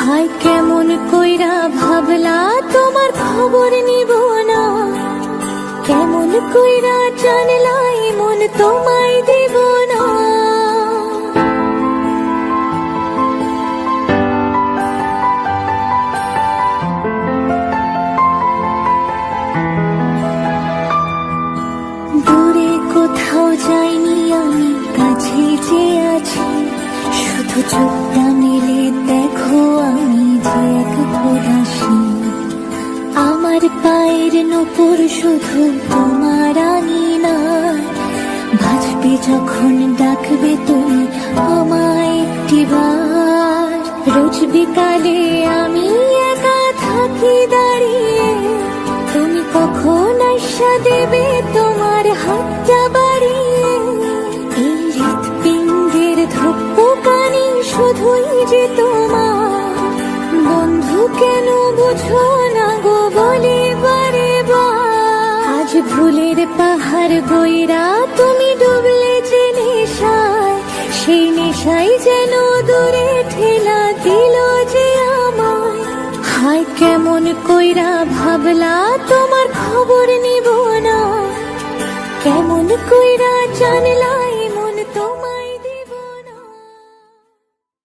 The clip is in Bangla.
হায় কেমন কইরা ভাবলা তোমার খবর নিব না, কেমন কইরা জানলাই মন তোমায় দিব না। দূরে কোথাও যাইনি আমি, কাছে যে আছি, শুধু চোখটা মেলে দেখো আমি যে এক উদাসী। আমার পায়ের নূপুর শুধু তোমার আঙিনা, বাজবে যখন ডাকবে তুমি আমায় একটিবার। রোজ বিকালে আমি একা থাকি দাঁড়িয়ে, তুমি কখন আশা দেবে তোমার হাতটা বাড়িয়ে। এই হৃৎপিণ্ডের ধপ্পকানি শুধুই যে তোমার, বন্ধু কেন বুঝো না গো বলে বারে বার। আজ ভুলের পাহাড় বইরা তুমি ডুবলে যে নেশায়, সেই নেশাই যেন দূরে ঠেলা দিল যে আমায়। হায় কেমন কইরা ভাবলা তোমার খবর নিব না, কেমন কইরা জানলাই